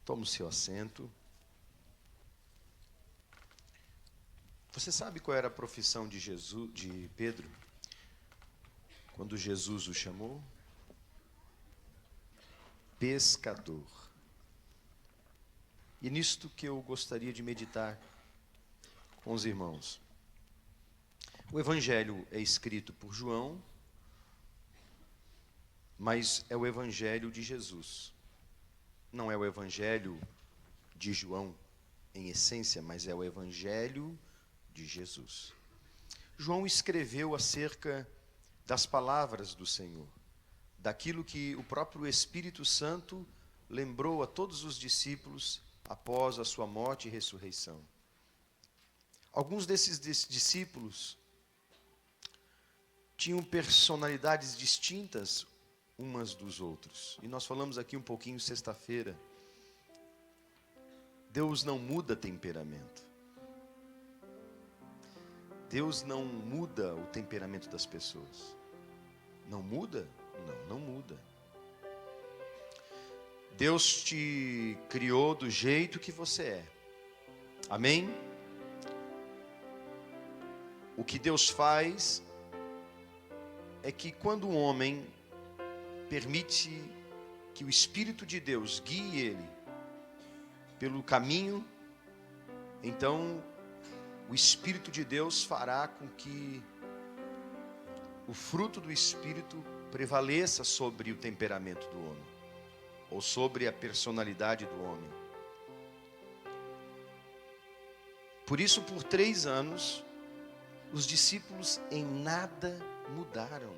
Toma o seu assento. Você sabe qual era a profissão de Pedro, quando Jesus o chamou? Pescador. E nisto que eu gostaria de meditar com os irmãos. O Evangelho é escrito por João, mas é o Evangelho de Jesus. Não é o Evangelho de João em essência, mas é o Evangelho de Jesus. João escreveu acerca das palavras do Senhor, daquilo que o próprio Espírito Santo lembrou a todos os discípulos após a sua morte e ressurreição. Alguns desses discípulos tinham personalidades distintas umas dos outros. E nós falamos aqui um pouquinho sexta-feira. Deus não muda temperamento. Deus não muda o temperamento das pessoas. Não muda? Não muda. Deus te criou do jeito que você é. Amém? O que Deus faz é que quando um homem permite que o Espírito de Deus guie ele pelo caminho, então o Espírito de Deus fará com que o fruto do Espírito prevaleça sobre o temperamento do homem, ou sobre a personalidade do homem. Por isso, por 3 anos, os discípulos em nada mudaram.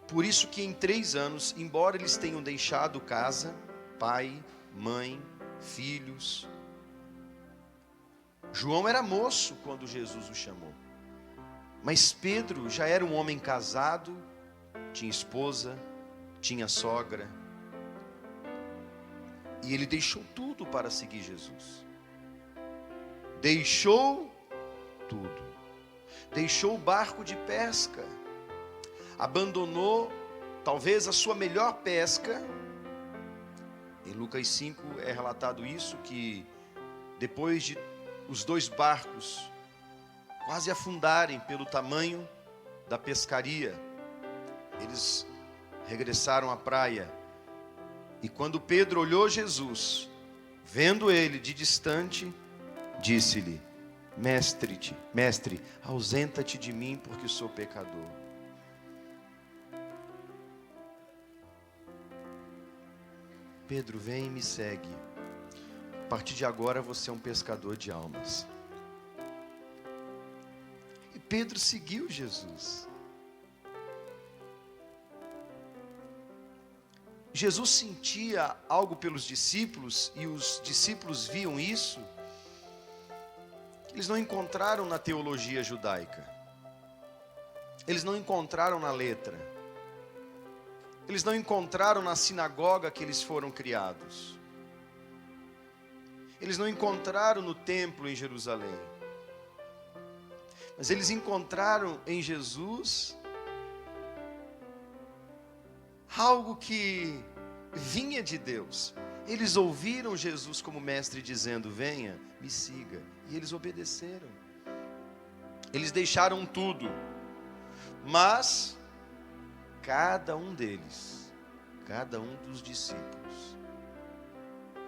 Por isso que em 3 anos, embora eles tenham deixado casa, pai, mãe, filhos, João era moço quando Jesus o chamou. Mas Pedro já era um homem casado, tinha esposa, tinha sogra. E ele deixou tudo para seguir Jesus. Deixou tudo. Deixou o barco de pesca. Abandonou talvez a sua melhor pesca. Em Lucas 5 é relatado isso, que depois de os 2 barcos quase afundarem pelo tamanho da pescaria, eles regressaram à praia. E quando Pedro olhou Jesus, vendo ele de distante, disse-lhe: Mestre, ausenta-te de mim, porque sou pecador. Pedro, vem e me segue. A partir de agora você é um pescador de almas. E Pedro seguiu Jesus. Jesus sentia algo pelos discípulos, e os discípulos viam isso. Eles não encontraram na teologia judaica. Eles não encontraram na letra. Eles não encontraram na sinagoga que eles foram criados. Eles não encontraram no templo em Jerusalém. Mas eles encontraram em Jesus algo que vinha de Deus. Eles ouviram Jesus como mestre dizendo: venha, me siga. E eles obedeceram. Eles deixaram tudo. Mas cada um deles, cada um dos discípulos,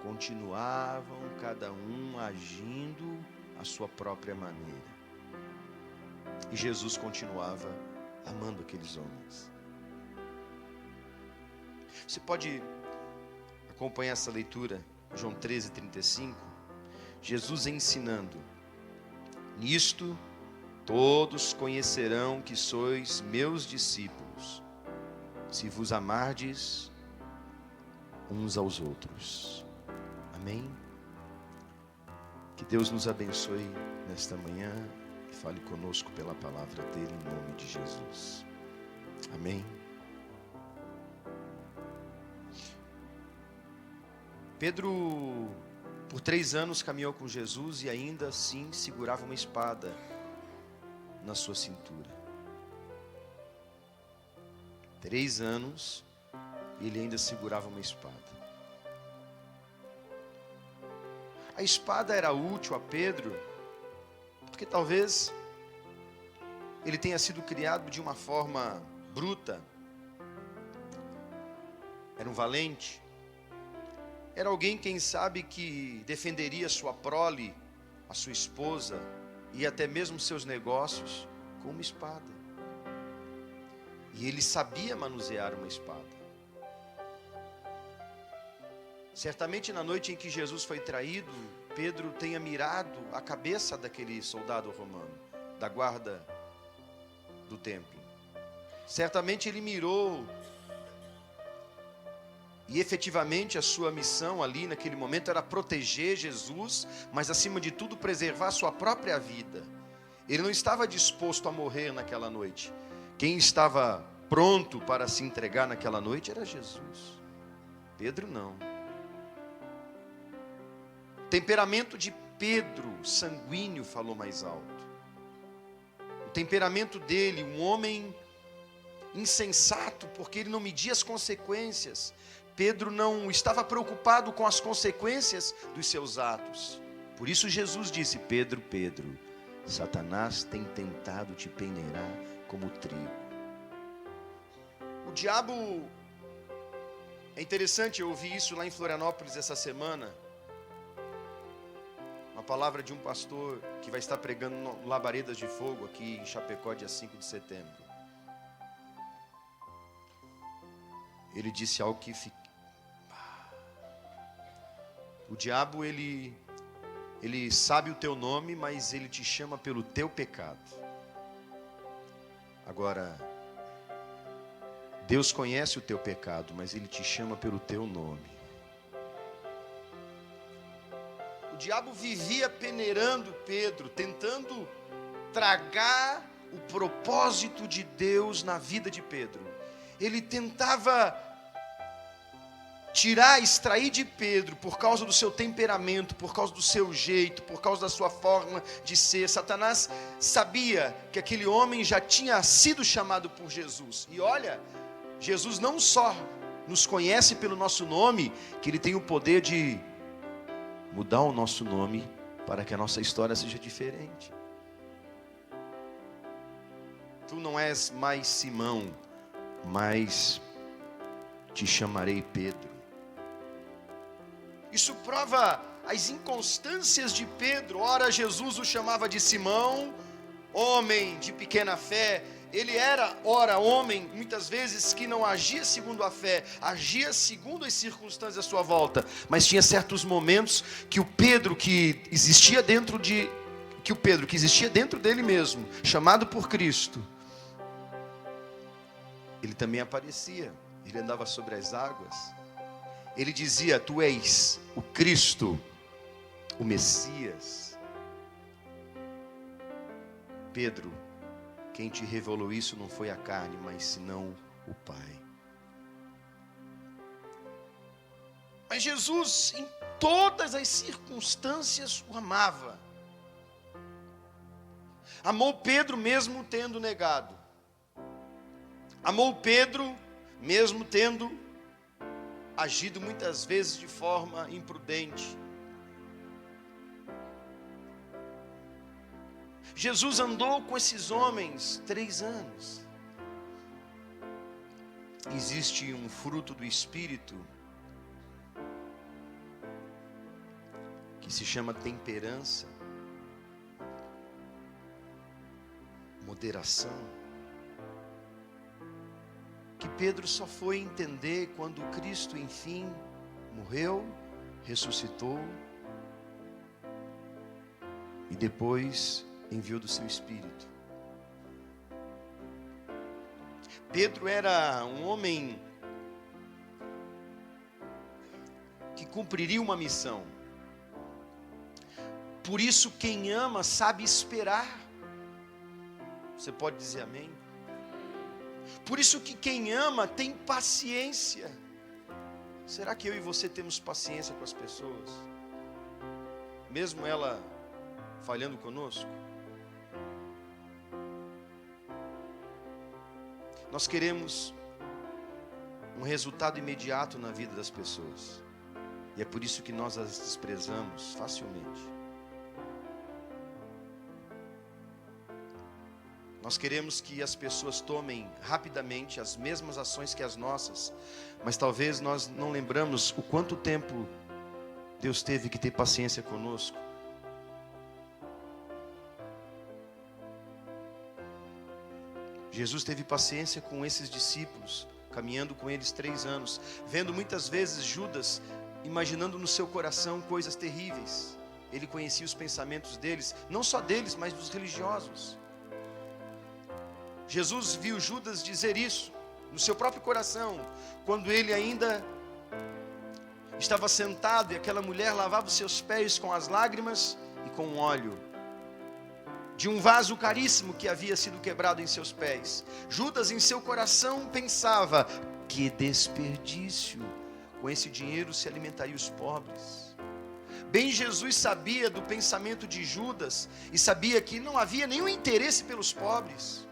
continuavam cada um agindo à sua própria maneira. E Jesus continuava amando aqueles homens. Você pode acompanhar essa leitura, João 13:35, Jesus ensinando: nisto todos conhecerão que sois meus discípulos, se vos amardes uns aos outros. Amém? Que Deus nos abençoe nesta manhã e fale conosco pela palavra dele, em nome de Jesus. Amém? Pedro, por 3 anos, caminhou com Jesus e ainda assim segurava uma espada na sua cintura. 3 anos e ele ainda segurava uma espada. A espada era útil a Pedro, porque talvez ele tenha sido criado de uma forma bruta. Era um valente. Era alguém, quem sabe, que defenderia sua prole, a sua esposa e até mesmo seus negócios com uma espada. E ele sabia manusear uma espada. Certamente na noite em que Jesus foi traído, Pedro tenha mirado a cabeça daquele soldado romano, da guarda do templo. Certamente ele mirou, e efetivamente a sua missão ali naquele momento era proteger Jesus, mas acima de tudo preservar a sua própria vida. Ele não estava disposto a morrer naquela noite. Quem estava pronto para se entregar naquela noite era Jesus. Pedro não. O temperamento de Pedro, sanguíneo, falou mais alto. O temperamento dele, um homem insensato, porque ele não media as consequências. Pedro não estava preocupado com as consequências dos seus atos. Por isso Jesus disse: Pedro, Pedro, Satanás tem tentado te peneirar como trigo. O diabo, é interessante, eu ouvi isso lá em Florianópolis essa semana. Uma palavra de um pastor que vai estar pregando no Labaredas de Fogo aqui em Chapecó, dia 5 de setembro. Ele disse algo que o diabo, ele sabe o teu nome, mas ele te chama pelo teu pecado. Agora, Deus conhece o teu pecado, mas ele te chama pelo teu nome. O diabo vivia peneirando Pedro, tentando tragar o propósito de Deus na vida de Pedro. Ele tentava extrair de Pedro, por causa do seu temperamento, por causa do seu jeito, por causa da sua forma de ser. Satanás sabia que aquele homem já tinha sido chamado por Jesus. E olha, Jesus não só nos conhece pelo nosso nome, que ele tem o poder de mudar o nosso nome para que a nossa história seja diferente. Tu não és mais Simão, mas te chamarei Pedro. Isso prova as inconstâncias de Pedro. Ora Jesus o chamava de Simão, homem de pequena fé. Ele era, ora, homem, muitas vezes que não agia segundo a fé, agia segundo as circunstâncias à sua volta. Mas tinha certos momentos que o Pedro que existia dentro dele mesmo, chamado por Cristo, ele também aparecia. Ele andava sobre as águas. Ele dizia: tu és o Cristo, o Messias. Pedro, quem te revelou isso não foi a carne, mas senão o Pai. Mas Jesus, em todas as circunstâncias, o amava. Amou Pedro mesmo tendo negado. Amou Pedro mesmo tendo agido muitas vezes de forma imprudente. Jesus andou com esses homens 3 anos. Existe um fruto do Espírito que se chama temperança, moderação, que Pedro só foi entender quando Cristo, enfim, morreu, ressuscitou e depois enviou do seu Espírito. Pedro era um homem que cumpriria uma missão. Por isso, quem ama sabe esperar. Você pode dizer amém? Por isso que quem ama tem paciência. Será que eu e você temos paciência com as pessoas? Mesmo ela falhando conosco? Nós queremos um resultado imediato na vida das pessoas. E é por isso que nós as desprezamos facilmente. Nós queremos que as pessoas tomem rapidamente as mesmas ações que as nossas, mas talvez nós não lembramos o quanto tempo Deus teve que ter paciência conosco. Jesus teve paciência com esses discípulos, caminhando com eles 3 anos, vendo muitas vezes Judas imaginando no seu coração coisas terríveis. Ele conhecia os pensamentos deles, não só deles, mas dos religiosos. Jesus viu Judas dizer isso no seu próprio coração, quando ele ainda estava sentado e aquela mulher lavava os seus pés com as lágrimas e com óleo de um vaso caríssimo que havia sido quebrado em seus pés. Judas em seu coração pensava: que desperdício, com esse dinheiro se alimentaria os pobres. Bem, Jesus sabia do pensamento de Judas e sabia que não havia nenhum interesse pelos pobres.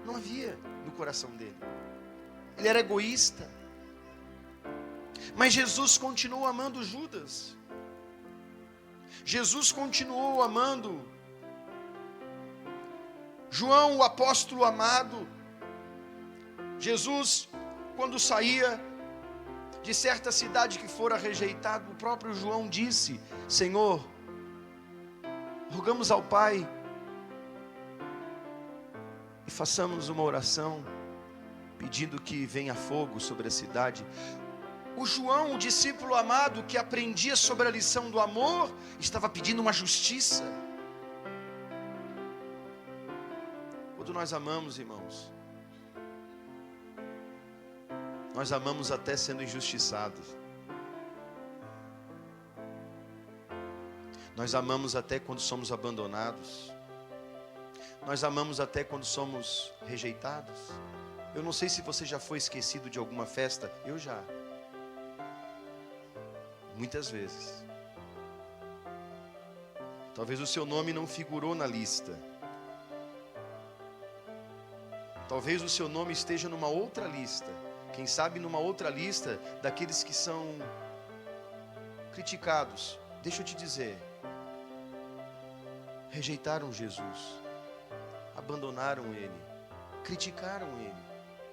Não havia no coração dele. Ele era egoísta. Mas Jesus continuou amando Judas. Jesus continuou amando João, o apóstolo amado. Jesus, quando saía de certa cidade que fora rejeitado, o próprio João disse: Senhor, rogamos ao Pai e façamos uma oração pedindo que venha fogo sobre a cidade. O João, o discípulo amado que aprendia sobre a lição do amor, estava pedindo uma justiça. Quando nós amamos, irmãos, nós amamos até sendo injustiçados. Nós amamos até quando somos abandonados. Nós amamos até quando somos rejeitados. Eu não sei se você já foi esquecido de alguma festa. Eu já. Muitas vezes. Talvez o seu nome não figurou na lista. Talvez o seu nome esteja numa outra lista. Quem sabe numa outra lista daqueles que são criticados. Deixa eu te dizer. Rejeitaram Jesus. Abandonaram Ele. Criticaram Ele.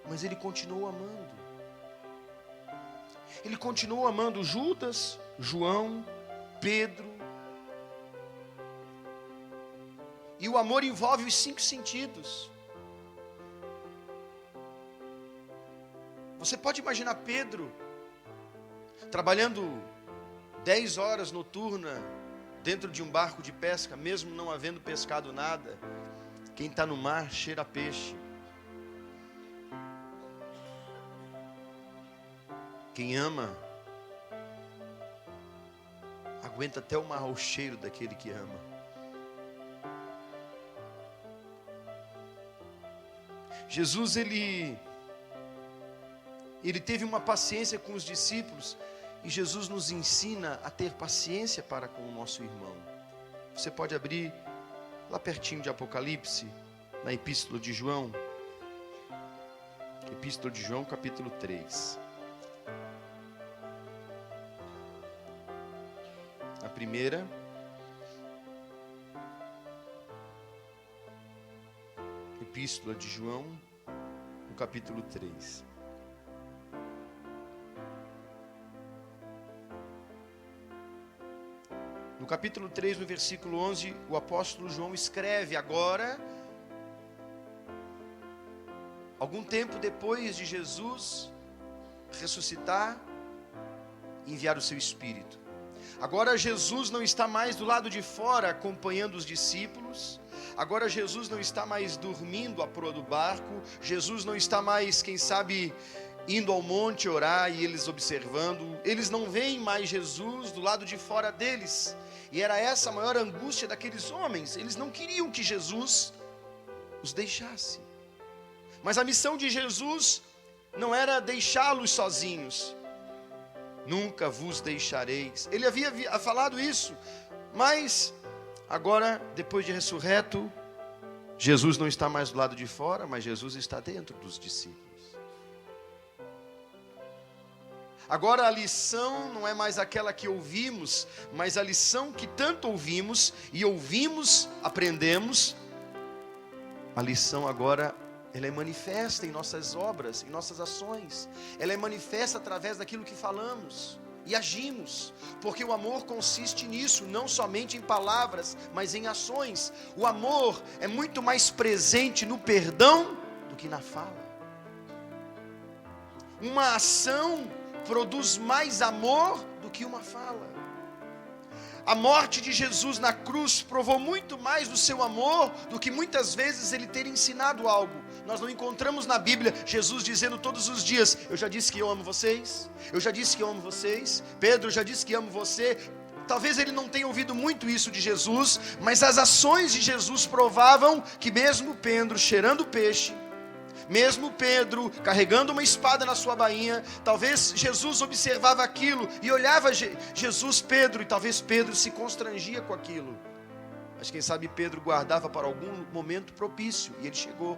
Mas Ele continuou amando. Ele continuou amando Judas, João, Pedro. E o amor envolve os 5 sentidos. Você pode imaginar Pedro trabalhando 10 horas noturna dentro de um barco de pesca, mesmo não havendo pescado nada. Quem está no mar cheira a peixe. Quem ama, aguenta até o mau cheiro daquele que ama. Jesus, ele teve uma paciência com os discípulos, e Jesus nos ensina a ter paciência para com o nosso irmão. Você pode abrir lá pertinho de Apocalipse, na Epístola de João. Epístola de João, capítulo 3. A primeira, Epístola de João, no capítulo 3. No capítulo 3, no versículo 11, o apóstolo João escreve: agora, algum tempo depois de Jesus ressuscitar e enviar o seu Espírito. Agora Jesus não está mais do lado de fora acompanhando os discípulos. Agora Jesus não está mais dormindo à proa do barco. Jesus não está mais, quem sabe, indo ao monte orar e eles observando. Eles não veem mais Jesus do lado de fora deles. E era essa a maior angústia daqueles homens. Eles não queriam que Jesus os deixasse. Mas a missão de Jesus não era deixá-los sozinhos. Nunca vos deixareis. Ele havia falado isso, mas agora, depois de ressurreto, Jesus não está mais do lado de fora, mas Jesus está dentro dos discípulos. Agora a lição não é mais aquela que ouvimos, mas a lição que tanto ouvimos e ouvimos, aprendemos. A lição agora, ela é manifesta em nossas obras, em nossas ações. Ela é manifesta através daquilo que falamos e agimos. Porque o amor consiste nisso, não somente em palavras, mas em ações. O amor é muito mais presente no perdão do que na fala. Uma ação produz mais amor do que uma fala. A morte de Jesus na cruz provou muito mais do seu amor do que muitas vezes ele ter ensinado algo. Nós não encontramos na Bíblia Jesus dizendo todos os dias: eu já disse que eu amo vocês, eu já disse que eu amo vocês, Pedro, eu já disse que amo você. Talvez ele não tenha ouvido muito isso de Jesus, mas as ações de Jesus provavam que mesmo Pedro cheirando peixe, mesmo Pedro carregando uma espada na sua bainha, talvez Jesus observava aquilo e olhava Jesus, Pedro, e talvez Pedro se constrangia com aquilo. Mas quem sabe Pedro guardava para algum momento propício, e ele chegou.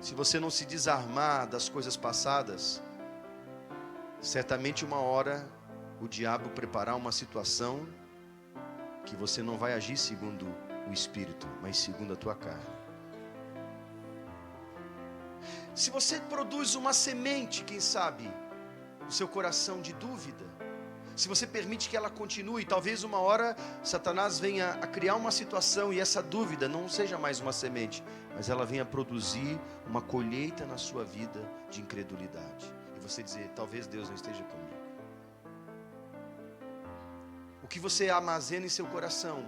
Se você não se desarmar das coisas passadas, certamente uma hora o diabo preparar uma situação que você não vai agir segundo o Espírito, mas segundo a tua carne. Se você produz uma semente, quem sabe, no seu coração de dúvida, se você permite que ela continue, talvez uma hora Satanás venha a criar uma situação e essa dúvida não seja mais uma semente, mas ela venha a produzir uma colheita na sua vida de incredulidade. E você dizer: talvez Deus não esteja comigo. O que você armazena em seu coração,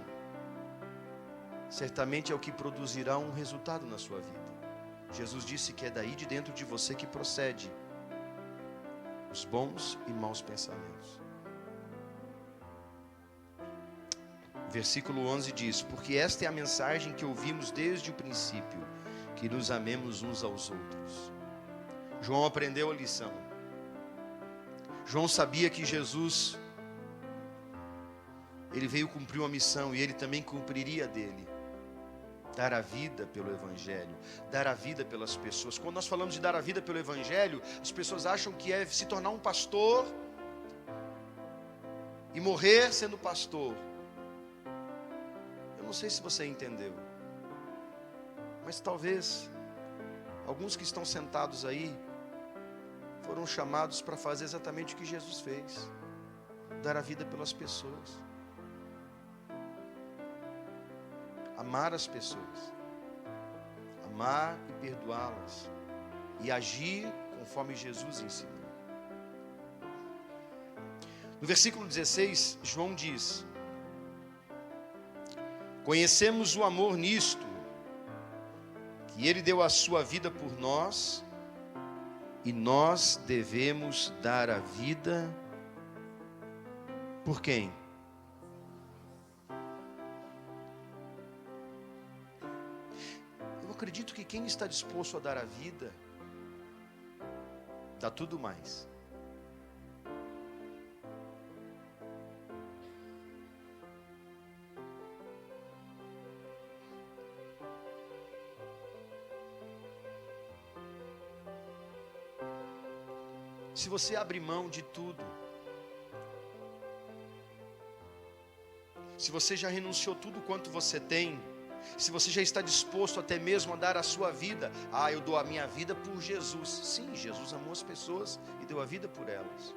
certamente é o que produzirá um resultado na sua vida. Jesus disse que é daí de dentro de você que procede os bons e maus pensamentos. Versículo 11 diz: porque esta é a mensagem que ouvimos desde o princípio, que nos amemos uns aos outros. João aprendeu a lição. João sabia que Jesus, ele veio cumprir uma missão e ele também cumpriria a dele. Dar a vida pelo Evangelho, dar a vida pelas pessoas. Quando nós falamos de dar a vida pelo Evangelho, as pessoas acham que é se tornar um pastor e morrer sendo pastor. Eu não sei se você entendeu, mas talvez alguns que estão sentados aí foram chamados para fazer exatamente o que Jesus fez: dar a vida pelas pessoas. Amar as pessoas, amar e perdoá-las, e agir conforme Jesus ensinou. No versículo 16, João diz: conhecemos o amor nisto, que Ele deu a sua vida por nós, e nós devemos dar a vida por quem? Eu acredito que quem está disposto a dar a vida, dá tudo mais. Se você abre mão de tudo, se você já renunciou tudo quanto você tem, se você já está disposto até mesmo a dar a sua vida, eu dou a minha vida por Jesus. Sim, Jesus amou as pessoas e deu a vida por elas.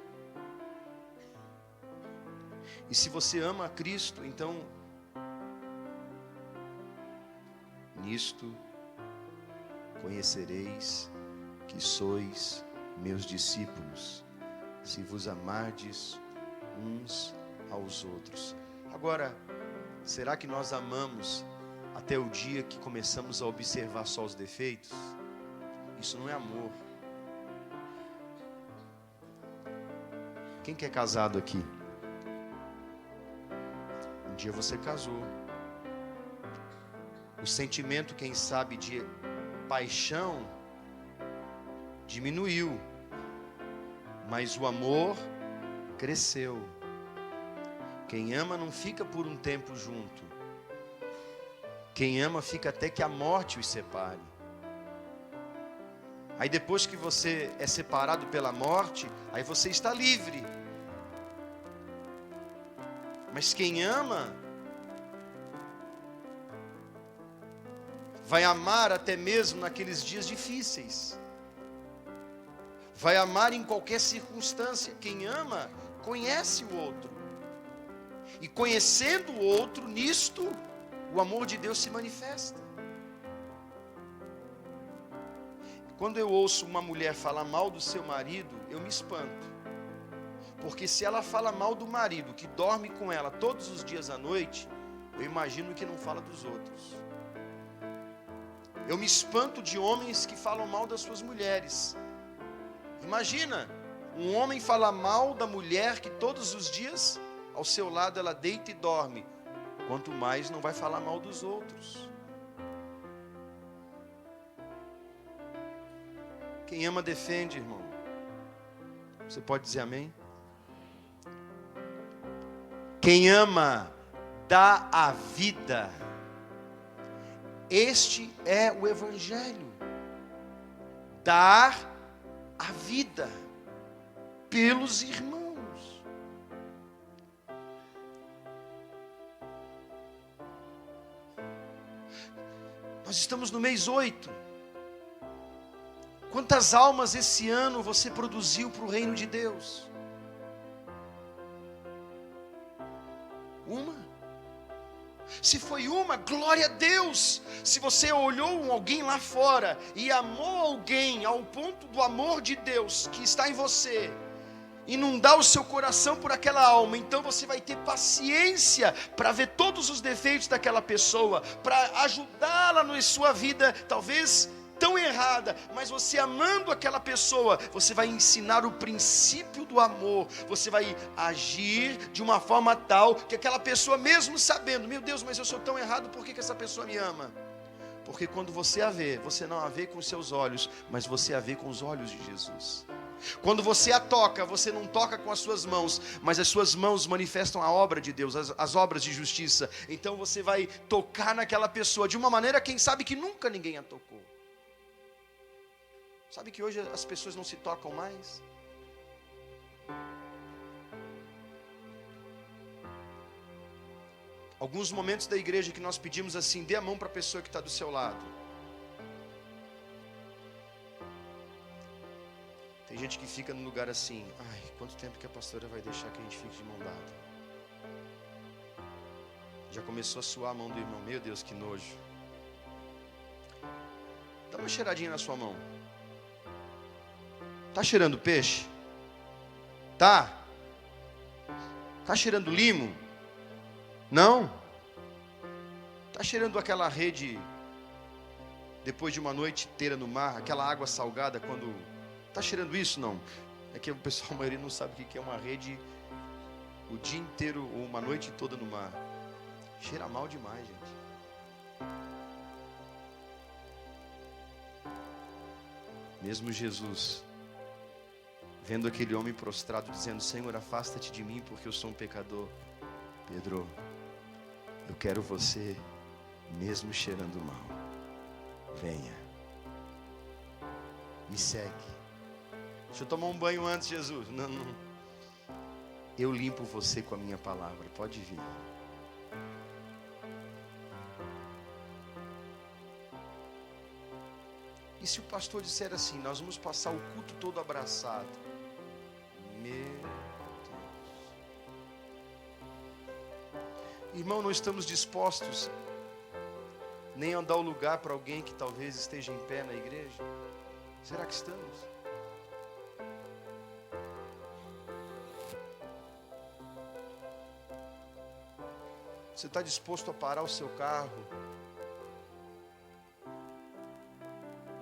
E se você ama a Cristo, então, nisto conhecereis que sois meus discípulos, se vos amardes uns aos outros. Agora, será que nós amamos até o dia que começamos a observar só os defeitos? Isso não é amor. Quem que é casado aqui? Um dia você casou. O sentimento, quem sabe, de paixão diminuiu, mas o amor cresceu. Quem ama não fica por um tempo junto. Quem ama fica até que a morte os separe. Aí depois que você é separado pela morte, aí você está livre. Mas quem ama, vai amar até mesmo naqueles dias difíceis. Vai amar em qualquer circunstância. Quem ama, conhece o outro. E conhecendo o outro, nisto, o amor de Deus se manifesta. Quando eu ouço uma mulher falar mal do seu marido, eu me espanto. Porque se ela fala mal do marido, que dorme com ela todos os dias à noite, eu imagino que não fala dos outros. Eu me espanto de homens que falam mal das suas mulheres. Imagina, um homem falar mal da mulher que todos os dias, ao seu lado, ela deita e dorme. Quanto mais não vai falar mal dos outros. Quem ama defende, irmão. Você pode dizer amém? Quem ama dá a vida. Este é o Evangelho. Dar a vida pelos irmãos. Nós estamos no mês 8. Quantas almas esse ano você produziu para o reino de Deus? Uma? Se foi uma, glória a Deus. Se você olhou alguém lá fora e amou alguém ao ponto do amor de Deus que está em você, inundar o seu coração por aquela alma, então você vai ter paciência para ver todos os defeitos daquela pessoa, para ajudá-la na sua vida, talvez tão errada, mas você amando aquela pessoa, você vai ensinar o princípio do amor, você vai agir de uma forma tal, que aquela pessoa mesmo sabendo, meu Deus, mas eu sou tão errado, por que essa pessoa me ama? Porque quando você a vê, você não a vê com os seus olhos, mas você a vê com os olhos de Jesus. Quando você a toca, você não toca com as suas mãos, mas as suas mãos manifestam a obra de Deus, as obras de justiça. Então você vai tocar naquela pessoa de uma maneira, quem sabe que nunca ninguém a tocou. Sabe que hoje as pessoas não se tocam mais? Alguns momentos da igreja que nós pedimos assim, dê a mão para a pessoa que está do seu lado. Tem gente que fica no lugar assim, ai, quanto tempo que a pastora vai deixar que a gente fique de mão dada? Já começou a suar a mão do irmão, meu Deus, que nojo. Dá uma cheiradinha na sua mão. Tá cheirando peixe? Tá? Tá cheirando limo? Não? Tá cheirando aquela rede depois de uma noite inteira no mar, aquela água salgada quando... Tá cheirando isso? Não. É que o pessoal, a maioria não sabe o que é uma rede o dia inteiro ou uma noite toda no mar. Cheira mal demais, gente. Mesmo Jesus, vendo aquele homem prostrado, dizendo, Senhor, afasta-te de mim, porque eu sou um pecador. Pedro, eu quero você, mesmo cheirando mal. Venha. Me segue. Deixa eu tomar um banho antes, Jesus. Não. Eu limpo você com a minha palavra. Pode vir. E se o pastor disser assim, nós vamos passar o culto todo abraçado? Meu Deus. Irmão, não estamos dispostos nem a dar o lugar para alguém que talvez esteja em pé na igreja? Será que estamos? Você está disposto a parar o seu carro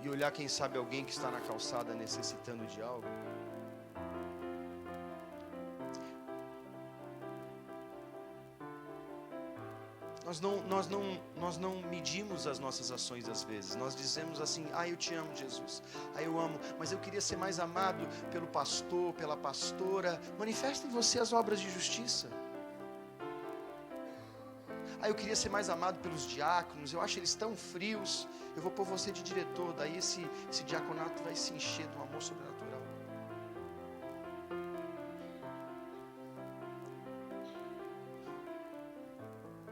e olhar, quem sabe, alguém que está na calçada necessitando de algo? Nós não medimos as nossas ações às vezes. Nós dizemos assim, eu te amo, Jesus. Eu amo, mas eu queria ser mais amado pelo pastor, pela pastora. Manifesta em você as obras de justiça. eu queria ser mais amado pelos diáconos, eu acho eles tão frios, eu vou pôr você de diretor, daí esse diaconato vai se encher de um amor sobrenatural.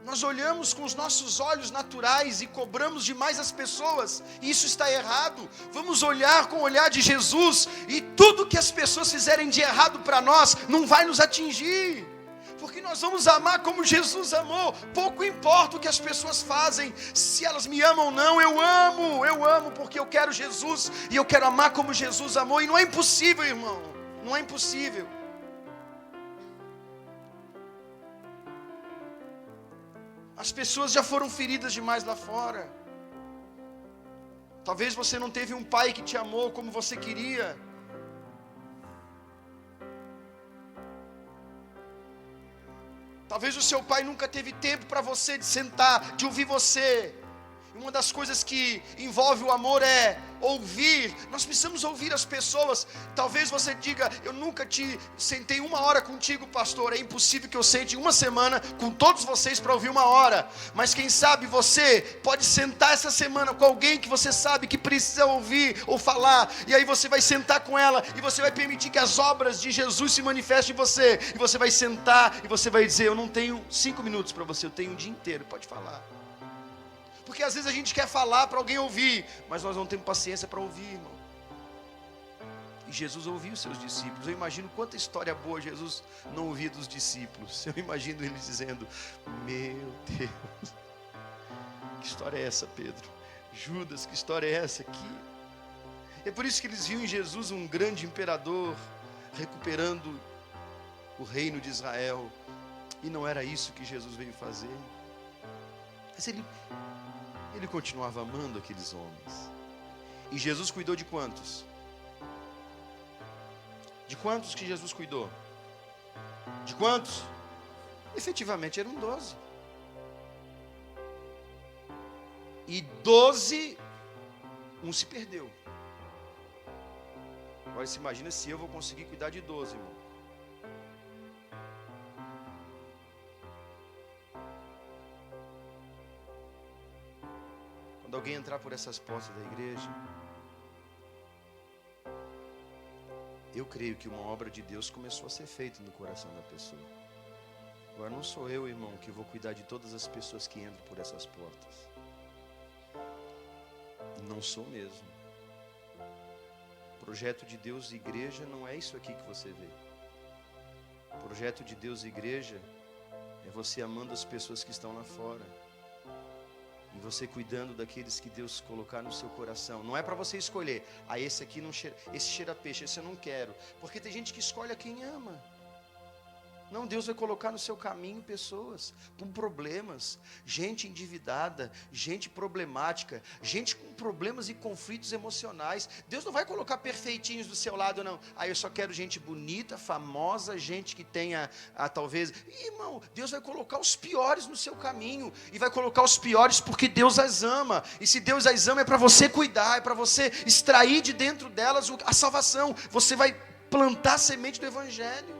Nós olhamos com os nossos olhos naturais e cobramos demais as pessoas, e isso está errado. Vamos olhar com o olhar de Jesus, e tudo que as pessoas fizerem de errado para nós, não vai nos atingir, porque nós vamos amar como Jesus amou. Pouco importa o que as pessoas fazem, se elas me amam ou não, eu amo porque eu quero Jesus, e eu quero amar como Jesus amou, e não é impossível, irmão, não é impossível. As pessoas já foram feridas demais lá fora. Talvez você não teve um pai que te amou como você queria. Talvez o seu pai nunca teve tempo para você, de sentar, de ouvir você. E uma das coisas que envolve o amor é ouvir. Nós precisamos ouvir as pessoas. Talvez você diga: eu nunca te sentei 1 hora contigo, pastor. É impossível que eu sente 1 semana com todos vocês para ouvir 1 hora. Mas quem sabe você pode sentar essa semana com alguém que você sabe que precisa ouvir ou falar. E aí você vai sentar com ela e você vai permitir que as obras de Jesus se manifestem em você. E você vai sentar e você vai dizer: eu não tenho 5 minutos para você, eu tenho um dia inteiro. Pode falar. Porque às vezes a gente quer falar para alguém ouvir, mas nós não temos paciência para ouvir, irmão. E Jesus ouviu os seus discípulos. Eu imagino quanta história boa Jesus não ouvia dos discípulos. Eu imagino eles dizendo: meu Deus, que história é essa, Pedro? Judas, que história é essa aqui? É por isso que eles viam em Jesus um grande imperador recuperando o reino de Israel. E não era isso que Jesus veio fazer. Mas ele continuava amando aqueles homens. E Jesus cuidou de quantos? De quantos que Jesus cuidou? De quantos? Efetivamente eram 12. E 12, um se perdeu. Agora você imagina se eu vou conseguir cuidar de 12, irmão. Quando alguém entrar por essas portas da igreja, eu creio que uma obra de Deus começou a ser feita no coração da pessoa. Agora não sou eu, irmão, que vou cuidar de todas as pessoas que entram por essas portas. Não sou mesmo. Projeto de Deus e igreja não é isso aqui que você vê. Projeto de Deus e igreja é você amando as pessoas que estão lá fora. E você cuidando daqueles que Deus colocar no seu coração. Não é para você escolher: esse aqui não cheira, esse cheira peixe, esse eu não quero. Porque tem gente que escolhe a quem ama. Não, Deus vai colocar no seu caminho pessoas com problemas, gente endividada, gente problemática, gente com problemas e conflitos emocionais. Deus não vai colocar perfeitinhos do seu lado, não. Eu só quero gente bonita, famosa, gente que tenha, talvez... Irmão, Deus vai colocar os piores no seu caminho, e vai colocar os piores porque Deus as ama. E se Deus as ama, é para você cuidar, é para você extrair de dentro delas a salvação. Você vai plantar a semente do Evangelho.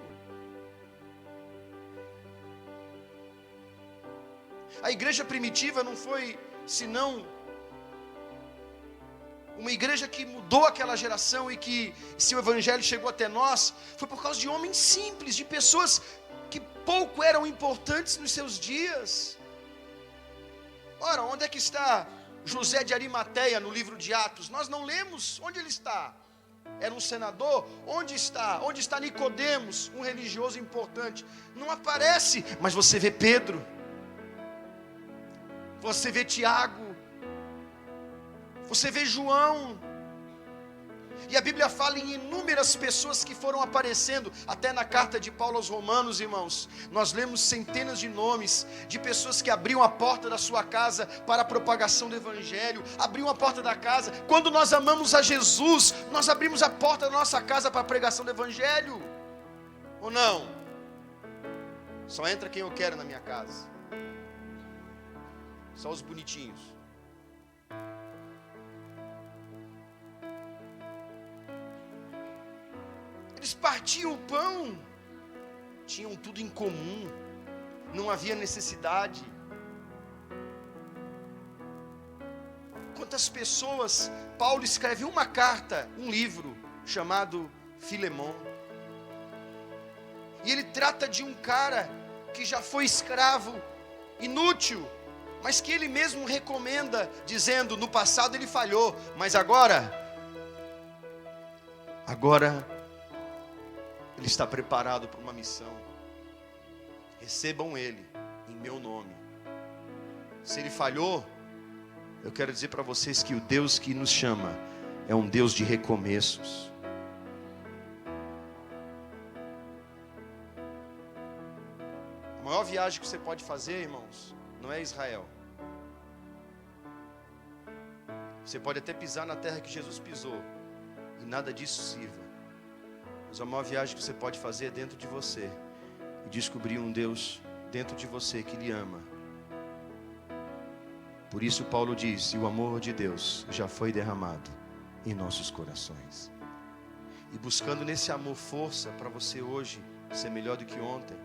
A igreja primitiva não foi senão uma igreja que mudou aquela geração, e que, se o evangelho chegou até nós, foi por causa de homens simples, de pessoas que pouco eram importantes nos seus dias. Ora, onde é que está José de Arimateia no livro de Atos? Nós não lemos onde ele está. Era um senador? Onde está? Onde está Nicodemos, um religioso importante? Não aparece, mas você vê Pedro, você vê Tiago, você vê João, e a Bíblia fala em inúmeras pessoas que foram aparecendo. Até na carta de Paulo aos Romanos, irmãos, nós lemos centenas de nomes de pessoas que abriam a porta da sua casa para a propagação do Evangelho, abriam a porta da casa. Quando nós amamos a Jesus, nós abrimos a porta da nossa casa para a pregação do Evangelho, ou não? Só entra quem eu quero na minha casa, só os bonitinhos. Eles partiam o pão, tinham tudo em comum, não havia necessidade. quantas pessoas Paulo escreve uma carta, um livro chamado Filemon. E ele trata de um cara que já foi escravo, inútil, mas que ele mesmo recomenda, dizendo: no passado ele falhou, mas agora ele está preparado para uma missão. Recebam ele em meu nome. Se ele falhou, eu quero dizer para vocês que o Deus que nos chama é um Deus de recomeços. A maior viagem que você pode fazer, irmãos, não é Israel. Você pode até pisar na terra que Jesus pisou e nada disso sirva. Mas a maior viagem que você pode fazer é dentro de você e descobrir um Deus dentro de você que lhe ama. Por isso Paulo diz: e o amor de Deus já foi derramado em nossos corações. E buscando nesse amor força para você hoje ser melhor do que ontem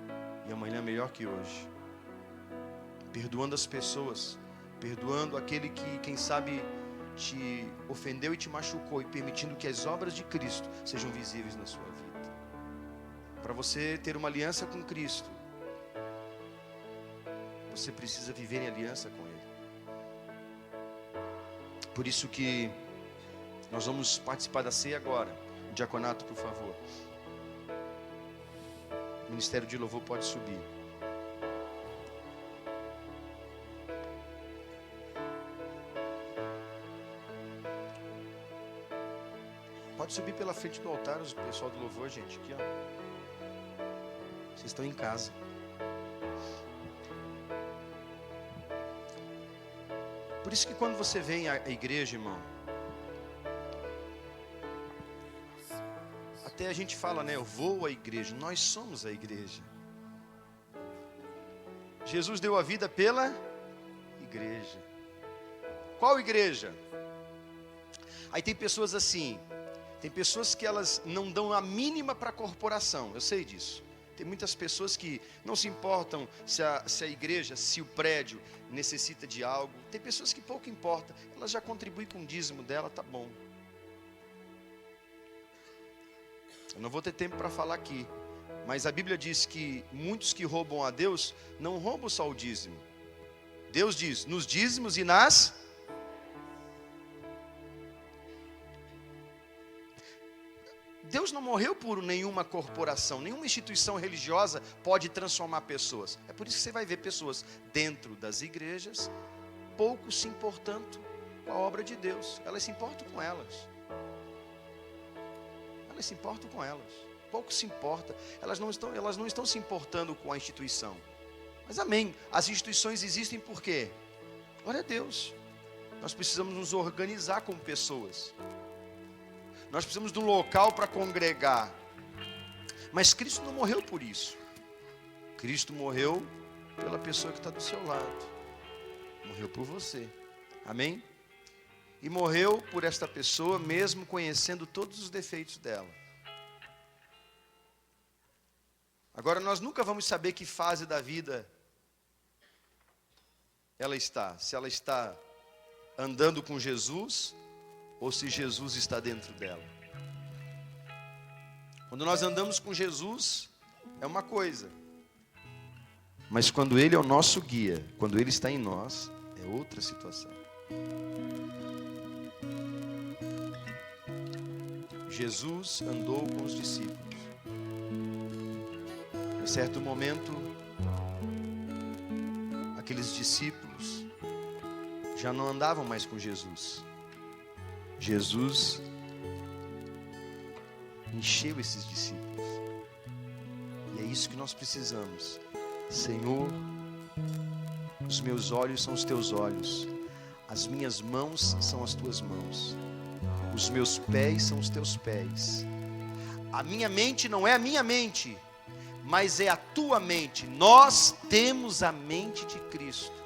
e amanhã melhor que hoje. Perdoando as pessoas, perdoando aquele que, quem sabe, te ofendeu e te machucou, e permitindo que as obras de Cristo sejam visíveis na sua vida. Para você ter uma aliança com Cristo, você precisa viver em aliança com Ele. Por isso que nós vamos participar da ceia agora. Diaconato, por favor. O Ministério de Louvor pode subir. Pode subir pela frente do altar, o pessoal do louvor, gente. Aqui, ó. Vocês estão em casa. Por isso que quando você vem à igreja, irmão, até a gente fala, né? Eu vou à igreja. Nós somos a igreja. Jesus deu a vida pela igreja. Qual igreja? Aí tem pessoas assim. Tem pessoas que elas não dão a mínima para a corporação. Eu sei disso. Tem muitas pessoas que não se importam se a igreja, se o prédio necessita de algo. Tem pessoas que pouco importa. Elas já contribuem com o dízimo dela, tá bom. Eu não vou ter tempo para falar aqui. Mas a Bíblia diz que muitos que roubam a Deus, não roubam só o dízimo. Deus diz, nos dízimos e nas... Deus não morreu por nenhuma corporação, nenhuma instituição religiosa pode transformar pessoas. É por isso que você vai ver pessoas dentro das igrejas, pouco se importando com a obra de Deus. Elas se importam com elas. Elas se importam com elas. Pouco se importa. Elas não estão se importando com a instituição. Mas amém. As instituições existem por quê? Glória a Deus. Nós precisamos nos organizar como pessoas. Nós precisamos de um local para congregar. Mas Cristo não morreu por isso. Cristo morreu pela pessoa que está do seu lado. Morreu por você. Amém? E morreu por esta pessoa mesmo conhecendo todos os defeitos dela. Agora nós nunca vamos saber que fase da vida ela está. Se ela está andando com Jesus ou se Jesus está dentro dela. Quando nós andamos com Jesus, é uma coisa. Mas quando Ele é o nosso guia, quando Ele está em nós, é outra situação. Jesus andou com os discípulos. Em certo momento, aqueles discípulos já não andavam mais com Jesus. Jesus encheu esses discípulos. E é isso que nós precisamos. Senhor, os meus olhos são os teus olhos, as minhas mãos são as tuas mãos, os meus pés são os teus pés. A minha mente não é a minha mente, mas é a tua mente. Nós temos a mente de Cristo.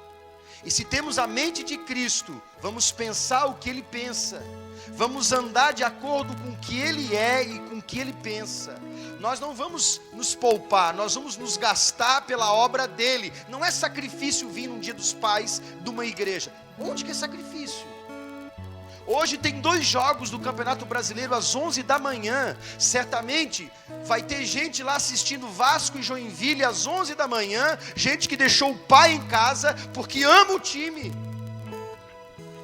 E se temos a mente de Cristo, vamos pensar o que Ele pensa. Vamos andar de acordo com o que Ele é e com o que Ele pensa. Nós não vamos nos poupar, nós vamos nos gastar pela obra dEle. Não é sacrifício vir num dia dos pais de uma igreja. Onde que é sacrifício? Hoje tem 2 jogos do Campeonato Brasileiro às 11 da manhã. Certamente vai ter gente lá assistindo Vasco e Joinville às 11 da manhã. Gente que deixou o pai em casa porque ama o time.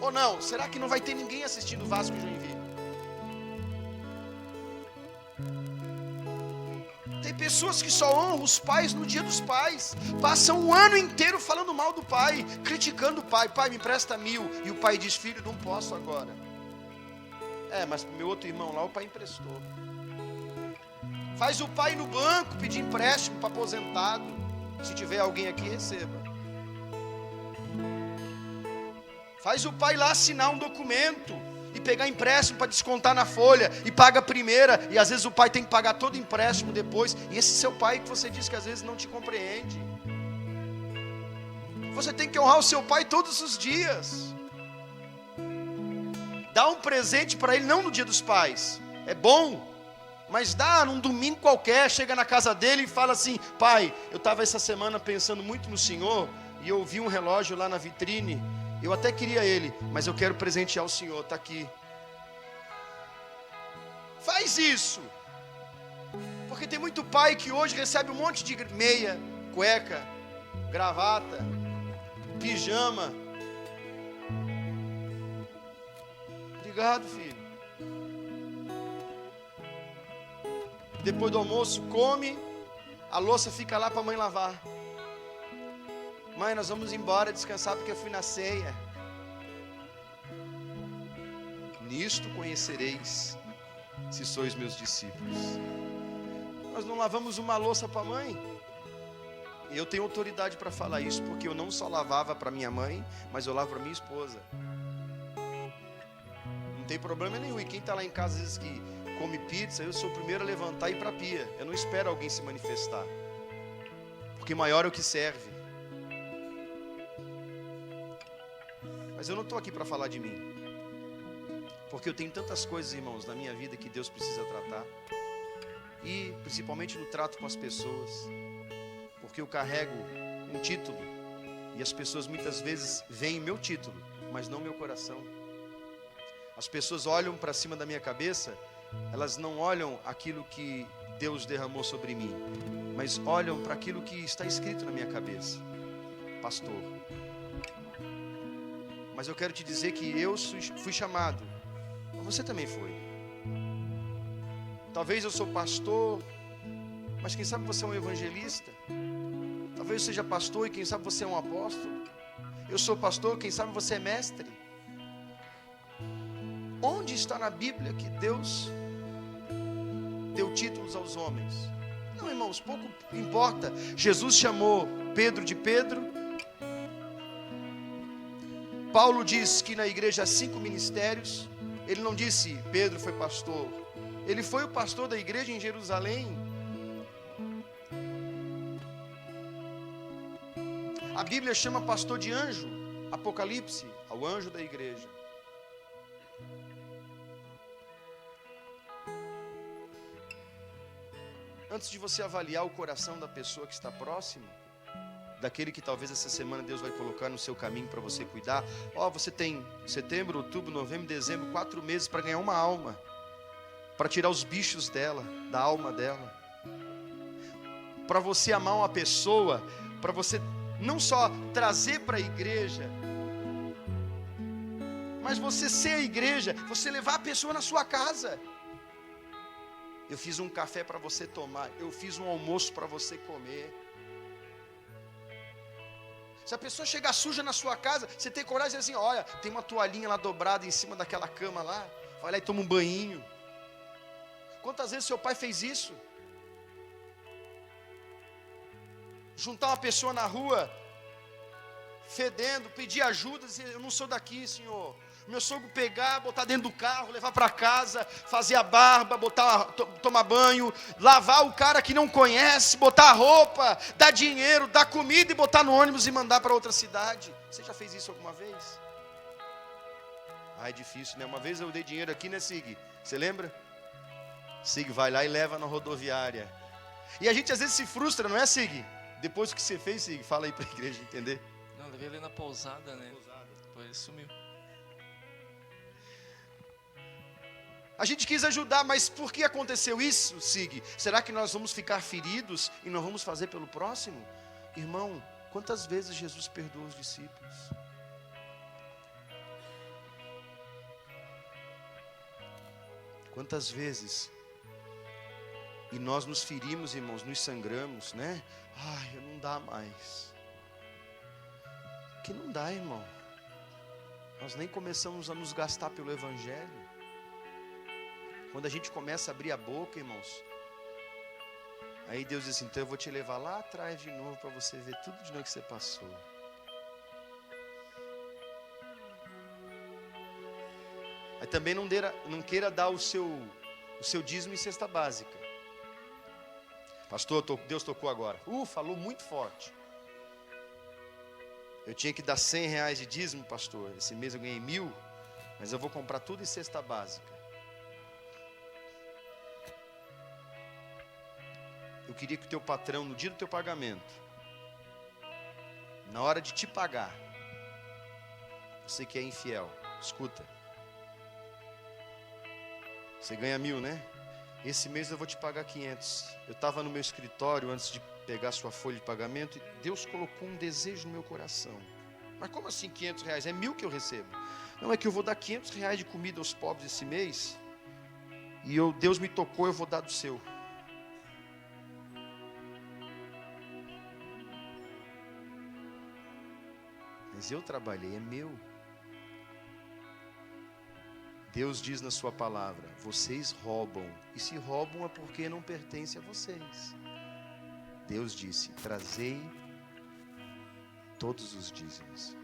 Ou não? Será que não vai ter ninguém assistindo Vasco e Joinville? Tem pessoas que só honram os pais no dia dos pais. Passam um ano inteiro falando mal do pai, criticando o pai. Pai, me empresta 1.000. E o pai diz, filho, não posso agora. Mas pro meu outro irmão lá o pai emprestou. Faz o pai no banco pedir empréstimo para aposentado. Se tiver alguém aqui, receba. Faz o pai lá assinar um documento e pegar empréstimo para descontar na folha, e paga a primeira, e às vezes o pai tem que pagar todo o empréstimo depois, e esse seu pai que você diz que às vezes não te compreende. Você tem que honrar o seu pai todos os dias. Dá um presente para ele, não no dia dos pais, é bom, mas dá num domingo qualquer, chega na casa dele e fala assim, pai, eu estava essa semana pensando muito no senhor, e eu vi um relógio lá na vitrine, eu até queria ele, mas eu quero presentear o senhor, está aqui. Faz isso. Porque tem muito pai que hoje recebe um monte de meia, cueca, gravata, pijama. Obrigado, filho. Depois do almoço, come, a louça fica lá para a mãe lavar. Mãe, nós vamos embora descansar porque eu fui na ceia. Nisto conhecereis se sois meus discípulos. Nós não lavamos uma louça para a mãe. E eu tenho autoridade para falar isso, porque eu não só lavava para minha mãe, mas eu lavo para minha esposa. Não tem problema nenhum. E quem está lá em casa às vezes que come pizza, eu sou o primeiro a levantar e ir para a pia. Eu não espero alguém se manifestar, porque maior é o que serve. Mas eu não estou aqui para falar de mim, porque eu tenho tantas coisas, irmãos, na minha vida que Deus precisa tratar, e principalmente no trato com as pessoas, porque eu carrego um título, e as pessoas muitas vezes veem meu título, mas não meu coração. As pessoas olham para cima da minha cabeça, elas não olham aquilo que Deus derramou sobre mim, mas olham para aquilo que está escrito na minha cabeça, pastor. Mas eu quero te dizer que eu fui chamado, mas você também foi. Talvez eu sou pastor, mas quem sabe você é um evangelista. Talvez eu seja pastor e quem sabe você é um apóstolo. Eu sou pastor, quem sabe você é mestre. Onde está na Bíblia que Deus deu títulos aos homens? Não, irmãos, pouco importa. Jesus chamou Pedro de Pedro. Paulo diz que na igreja há 5 ministérios. Ele não disse Pedro foi pastor. Ele foi o pastor da igreja em Jerusalém. A Bíblia chama pastor de anjo. Apocalipse, ao anjo da igreja. Antes de você avaliar o coração da pessoa que está próxima, daquele que talvez essa semana Deus vai colocar no seu caminho para você cuidar. Você tem setembro, outubro, novembro, dezembro, 4 meses para ganhar uma alma, para tirar os bichos dela, da alma dela, para você amar uma pessoa, para você não só trazer para a igreja, mas você ser a igreja, você levar a pessoa na sua casa. Eu fiz um café para você tomar, eu fiz um almoço para você comer. Se a pessoa chegar suja na sua casa, você tem coragem de dizer assim, olha, tem uma toalhinha lá dobrada em cima daquela cama lá, vai lá e toma um banhinho. Quantas vezes seu pai fez isso? Juntar uma pessoa na rua, fedendo, pedir ajuda, dizer, eu não sou daqui, senhor. Meu sogro pegar, botar dentro do carro, levar para casa, fazer a barba, tomar banho, lavar o cara que não conhece, botar a roupa, dar dinheiro, dar comida e botar no ônibus e mandar para outra cidade. Você já fez isso alguma vez? É difícil, né? Uma vez eu dei dinheiro aqui, né, Sig? Você lembra? Sig vai lá e leva na rodoviária. E a gente às vezes se frustra, não é, Sig? Depois do que você fez, Sig, fala aí para a igreja entender. Não, levei ele na pousada, né? Depois sumiu. A gente quis ajudar, mas por que aconteceu isso, Sig? Será que nós vamos ficar feridos e não vamos fazer pelo próximo? Irmão, quantas vezes Jesus perdoou os discípulos? Quantas vezes? E nós nos ferimos, irmãos, nos sangramos, né? Ai, não dá mais. Que não dá, irmão. Nós nem começamos a nos gastar pelo Evangelho. Quando a gente começa a abrir a boca, irmãos, aí Deus diz assim, então eu vou te levar lá atrás de novo para você ver tudo de novo que você passou. Aí também não queira dar o seu dízimo em cesta básica. Pastor, Deus tocou agora. Falou muito forte. Eu tinha que dar R$100 de dízimo, pastor. Esse mês eu ganhei 1.000, mas eu vou comprar tudo em cesta básica. Eu queria que o teu patrão, no dia do teu pagamento, na hora de te pagar, você que é infiel, escuta. Você ganha 1.000, né? Esse mês eu vou te pagar 500. Eu estava no meu escritório antes de pegar sua folha de pagamento e Deus colocou um desejo no meu coração. Mas como assim R$500? É 1.000 que eu recebo. Não, é que eu vou dar R$500 de comida aos pobres esse mês e Deus me tocou, eu vou dar do seu. Mas eu trabalhei, é meu. Deus diz na sua palavra, vocês roubam, e se roubam é porque não pertence a vocês. Deus disse, trazei todos os dízimos.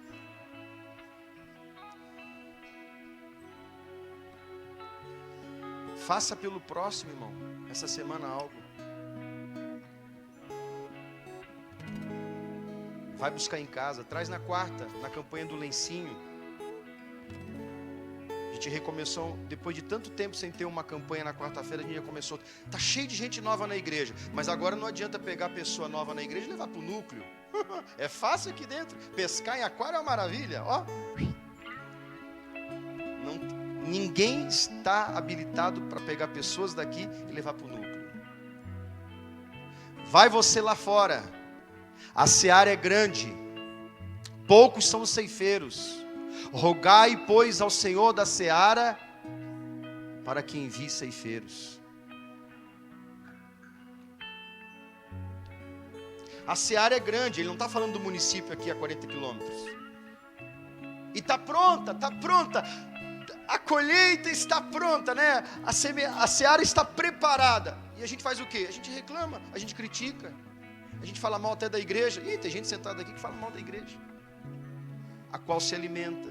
Faça pelo próximo, irmão, essa semana algo. Vai buscar em casa, traz na quarta, na campanha do lencinho. A gente recomeçou, depois de tanto tempo sem ter uma campanha na quarta-feira, a gente já começou. Tá cheio de gente nova na igreja, mas agora não adianta pegar pessoa nova na igreja e levar para o núcleo. É fácil aqui dentro. Pescar em aquário é uma maravilha, ó. Ninguém está habilitado para pegar pessoas daqui e levar para o núcleo. Vai você lá fora. A seara é grande, poucos são os ceifeiros. Rogai, pois, ao Senhor da seara, para que envie ceifeiros. A seara é grande, ele não está falando do município aqui a 40 quilômetros. E está pronta, a colheita está pronta, né? A seara está preparada. E a gente faz o quê? A gente reclama, a gente critica. A gente fala mal até da igreja. Ih, tem gente sentada aqui que fala mal da igreja, a qual se alimenta.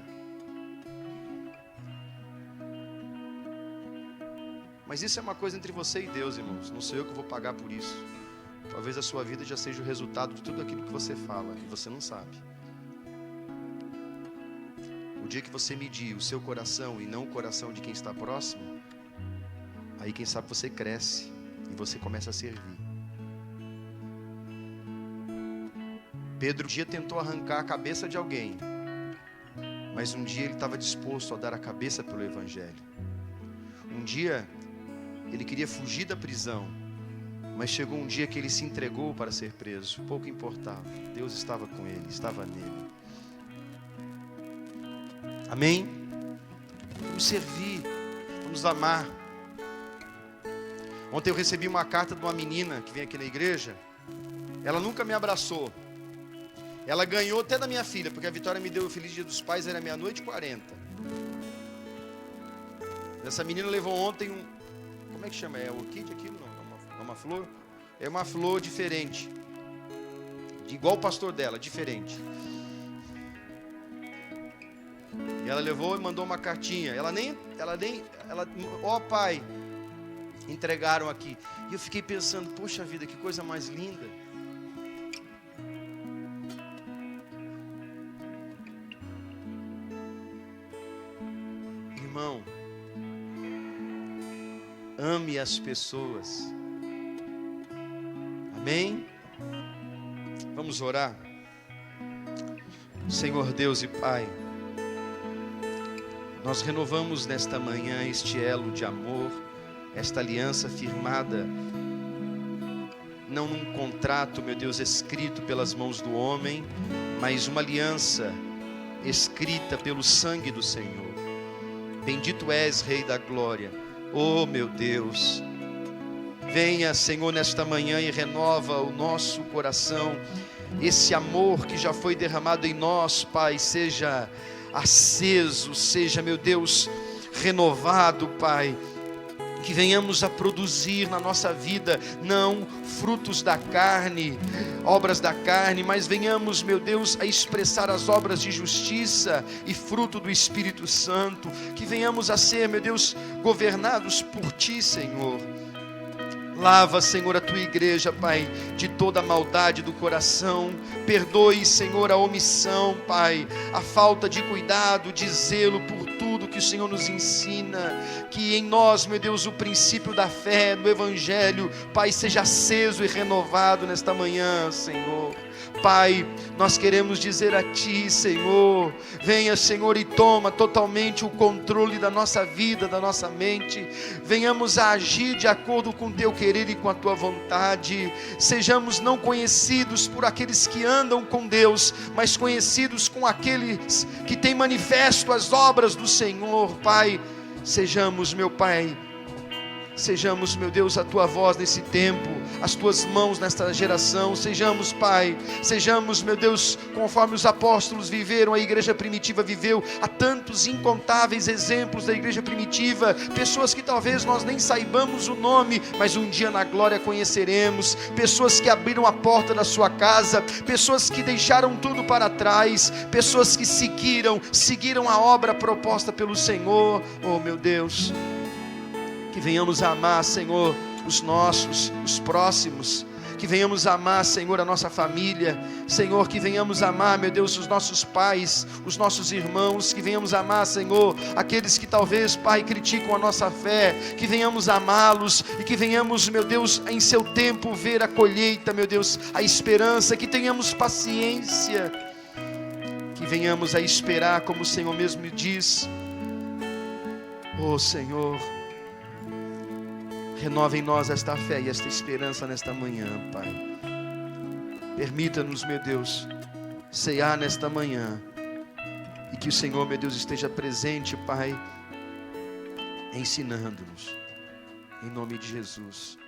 Mas isso é uma coisa entre você e Deus, irmãos. Não sou eu que vou pagar por isso. Talvez a sua vida já seja o resultado de tudo aquilo que você fala e você não sabe. O dia que você medir o seu coração e não o coração de quem está próximo, aí quem sabe você cresce e você começa a servir. Pedro um dia tentou arrancar a cabeça de alguém, mas um dia ele estava disposto a dar a cabeça pelo Evangelho. Um dia ele queria fugir da prisão, mas chegou um dia que ele se entregou para ser preso. Pouco importava, Deus estava com ele, estava nele. Amém? Vamos servir, vamos amar. Ontem eu recebi uma carta de uma menina que vem aqui na igreja. Ela nunca me abraçou. Ela ganhou até da minha filha, porque a Vitória me deu o Feliz Dia dos Pais, era 00:40. Essa menina levou ontem como é que chama? É orquídea aquilo? Não, é uma flor? É uma flor diferente. Igual o pastor dela, diferente. E ela levou e mandou uma cartinha. Ó pai, entregaram aqui. E eu fiquei pensando, poxa vida, que coisa mais linda. Irmão, ame as pessoas. Amém? Vamos orar. Senhor Deus e Pai, Nós renovamos nesta manhã este elo de amor, esta aliança firmada, não num contrato, meu Deus, escrito pelas mãos do homem, mas uma aliança escrita pelo sangue do Senhor. Bendito és, Rei da Glória. Oh, meu Deus, venha, Senhor, nesta manhã e renova o nosso coração. Esse amor que já foi derramado em nós, Pai, seja aceso, seja, meu Deus, renovado, Pai. Que venhamos a produzir na nossa vida, não frutos da carne, obras da carne, mas venhamos, meu Deus, a expressar as obras de justiça e fruto do Espírito Santo. Que venhamos a ser, meu Deus, governados por Ti, Senhor. Lava, Senhor, a Tua igreja, Pai, de toda a maldade do coração. Perdoe, Senhor, a omissão, Pai, a falta de cuidado, de zelo por tudo que o Senhor nos ensina. Que em nós, meu Deus, o princípio da fé, do Evangelho, Pai, seja aceso e renovado nesta manhã, Senhor. Pai, nós queremos dizer a Ti, Senhor, venha, Senhor, e toma totalmente o controle da nossa vida, da nossa mente. Venhamos a agir de acordo com o Teu querer e com a Tua vontade. Sejamos não conhecidos por aqueles que andam com Deus, mas conhecidos com aqueles que têm manifesto as obras do Senhor, Pai. Sejamos, meu Pai, sejamos, meu Deus, a Tua voz nesse tempo, as Tuas mãos nesta geração. Sejamos, Pai, sejamos, meu Deus, conforme os apóstolos viveram, a igreja primitiva viveu. Há tantos incontáveis exemplos da igreja primitiva, pessoas que talvez nós nem saibamos o nome, mas um dia na glória conheceremos. Pessoas que abriram a porta da sua casa, pessoas que deixaram tudo para trás, pessoas que seguiram a obra proposta pelo Senhor. Oh, meu Deus, que venhamos a amar, Senhor, os nossos, os próximos. Que venhamos a amar, Senhor, a nossa família. Senhor, que venhamos a amar, meu Deus, os nossos pais, os nossos irmãos. Que venhamos a amar, Senhor, aqueles que talvez, Pai, criticam a nossa fé. Que venhamos a amá-los e que venhamos, meu Deus, em seu tempo ver a colheita, meu Deus, a esperança. Que tenhamos paciência. Que venhamos a esperar, como o Senhor mesmo diz. Oh, Senhor, renova em nós esta fé e esta esperança nesta manhã, Pai. Permita-nos, meu Deus, cear nesta manhã. E que o Senhor, meu Deus, esteja presente, Pai, ensinando-nos. Em nome de Jesus.